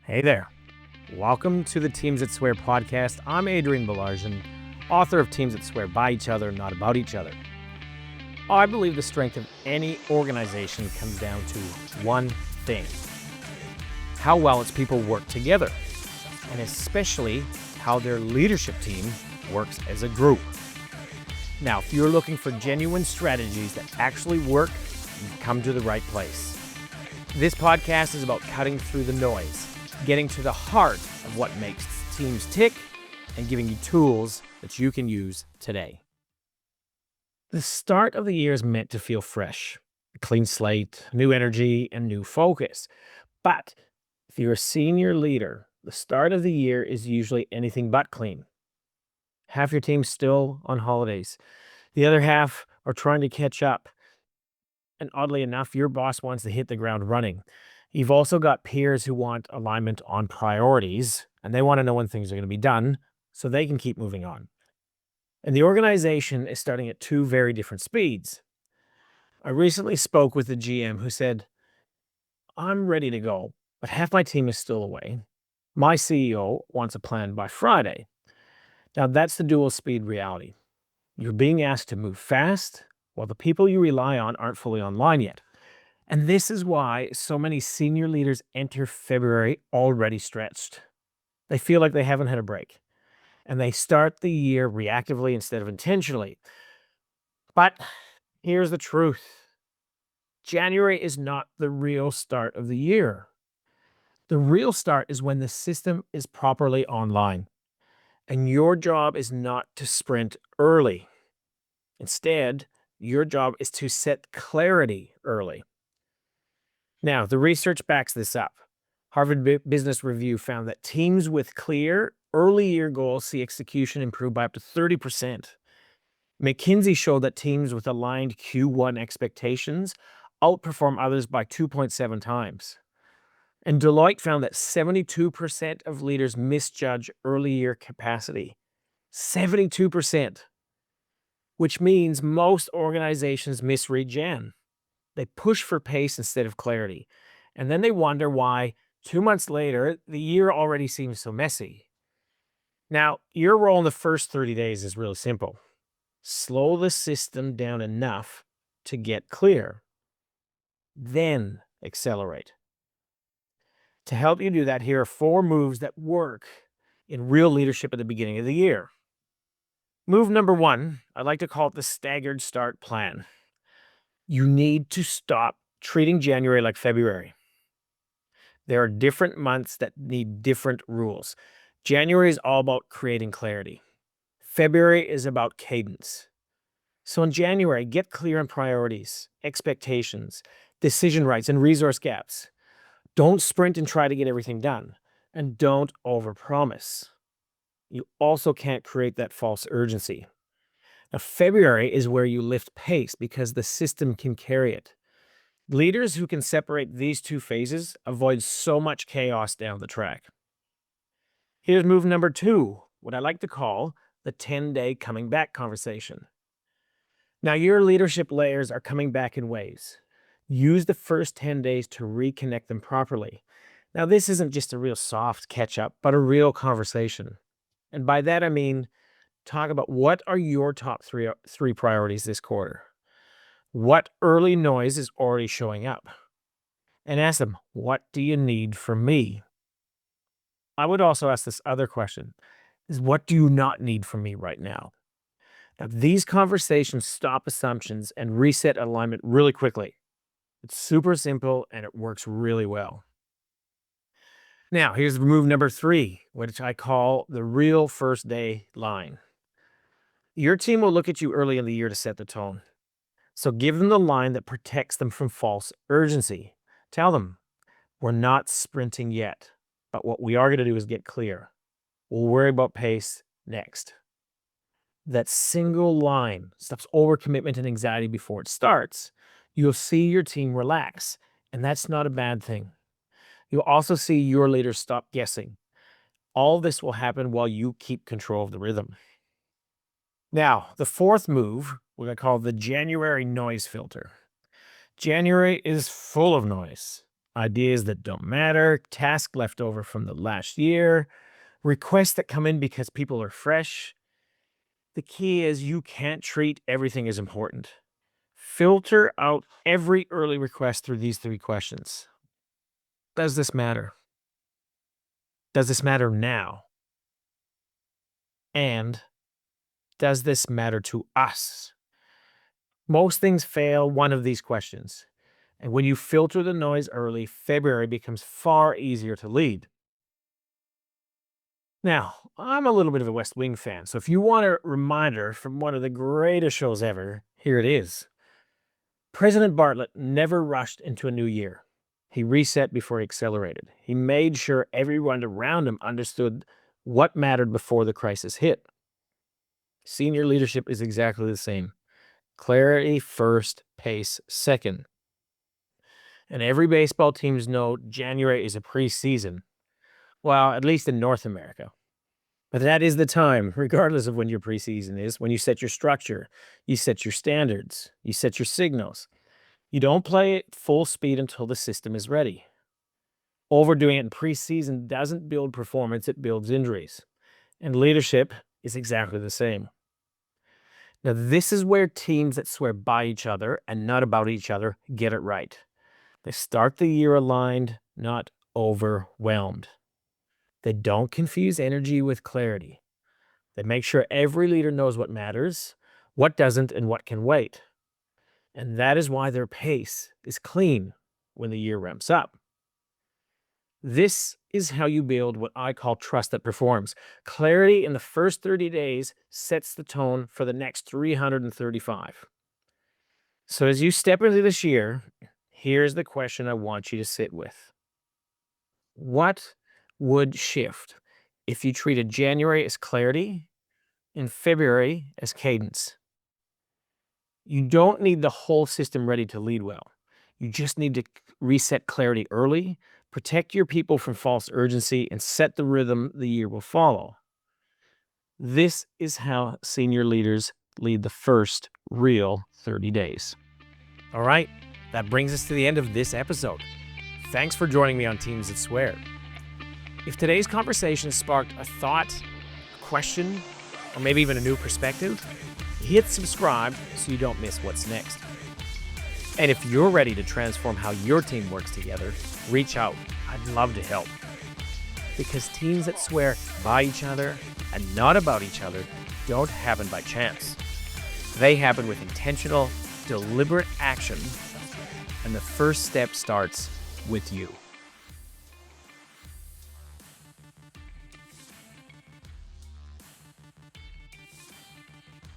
Hey there. Welcome to the Teams That Swear podcast. I'm Adrian Balarjan, author of Teams That Swear by Each Other, Not About Each Other. I believe the strength of any organization comes down to one thing: how well its people work together, and especially how their leadership team works as a group. Now, if you're looking for genuine strategies that actually work, you've come to the right place. This podcast is about cutting through the noise, getting to the heart of what makes teams tick, and giving you tools that you can use today. The start of the year is meant to feel fresh, a clean slate, new energy, and new focus. But if you're a senior leader, the start of the year is usually anything but clean. Half your team's still on holidays. The other half are trying to catch up. And oddly enough, your boss wants to hit the ground running. You've also got peers who want alignment on priorities, and they want to know when things are going to be done so they can keep moving on. And the organization is starting at two very different speeds. I recently spoke with the GM who said, "I'm ready to go, but half my team is still away. My CEO wants a plan by Friday." Now, that's the dual speed reality. You're being asked to move fast while the people you rely on aren't fully online yet. And this is why so many senior leaders enter February already stretched. They feel like they haven't had a break, and they start the year reactively instead of intentionally. But here's the truth: January is not the real start of the year. The real start is when the system is properly online, and your job is not to sprint early. Instead, your job is to set clarity early. Now, the research backs this up. Harvard Business Review found that teams with clear early year goals see execution improve by up to 30%. McKinsey showed that teams with aligned Q1 expectations outperform others by 2.7 times. And Deloitte found that 72% of leaders misjudge early year capacity. 72%. Which means most organizations misread Jan. They push for pace instead of clarity. And then they wonder why 2 months later, the year already seems so messy. Now, your role in the first 30 days is really simple: slow the system down enough to get clear, then accelerate. To help you do that, here are 4 moves that work in real leadership at the beginning of the year. Move number 1, I like to call it the staggered start plan. You need to stop treating January like February. There are different months that need different rules. January is all about creating clarity. February is about cadence. So in January, get clear on priorities, expectations, decision rights, and resource gaps. Don't sprint and try to get everything done. And don't overpromise. You also can't create that false urgency. Now, February is where you lift pace because the system can carry it. Leaders who can separate these two phases avoid so much chaos down the track. Here's move number 2, what I like to call the 10-day coming back conversation. Now, your leadership layers are coming back in waves. Use the first 10 days to reconnect them properly. Now, this isn't just a real soft catch-up, but a real conversation. And by that, I mean, talk about what are your top three priorities this quarter. What early noise is already showing up? And ask them, what do you need from me? I would also ask this other question: is what do you not need from me right now? Now, these conversations stop assumptions and reset alignment really quickly. It's super simple and it works really well. Now, here's move number 3, which I call the real first day line. Your team will look at you early in the year to set the tone. So give them the line that protects them from false urgency. Tell them, we're not sprinting yet, but what we are going to do is get clear. We'll worry about pace next. That single line stops overcommitment and anxiety before it starts. You'll see your team relax, and that's not a bad thing. You'll also see your leaders stop guessing. All this will happen while you keep control of the rhythm. Now, the 4th move, we're going to call the January noise filter. January is full of noise. Ideas that don't matter, tasks left over from the last year, requests that come in because people are fresh. The key is you can't treat everything as important. Filter out every early request through these three questions. Does this matter? Does this matter now? And does this matter to us? Most things fail one of these questions. And when you filter the noise early, February becomes far easier to lead. Now, I'm a little bit of a West Wing fan, so if you want a reminder from one of the greatest shows ever, here it is. President Bartlett never rushed into a new year. He reset before he accelerated. He made sure everyone around him understood what mattered before the crisis hit. Senior leadership is exactly the same. Clarity first, pace second. And every baseball teams know January is a preseason. Well, at least in North America. But that is the time, regardless of when your preseason is, when you set your structure, you set your standards, you set your signals. You don't play at full speed until the system is ready. Overdoing it in preseason doesn't build performance, it builds injuries. And leadership is exactly the same. Now, this is where teams that swear by each other and not about each other get it right. They start the year aligned, not overwhelmed. They don't confuse energy with clarity. They make sure every leader knows what matters, what doesn't, and what can wait. And that is why their pace is clean when the year ramps up. This is how you build what I call trust that performs. Clarity in the first 30 days sets the tone for the next 335. So as you step into this year, here's the question I want you to sit with. What would shift if you treated January as clarity and February as cadence? You don't need the whole system ready to lead well. You just need to reset clarity early, protect your people from false urgency, and set the rhythm the year will follow. This is how senior leaders lead the first real 30 days. All right, that brings us to the end of this episode. Thanks for joining me on Teams That Swear. If today's conversation sparked a thought, a question, or maybe even a new perspective, hit subscribe so you don't miss what's next. And if you're ready to transform how your team works together, reach out. I'd love to help. Because teams that swear by each other and not about each other don't happen by chance. They happen with intentional, deliberate action, and the first step starts with you.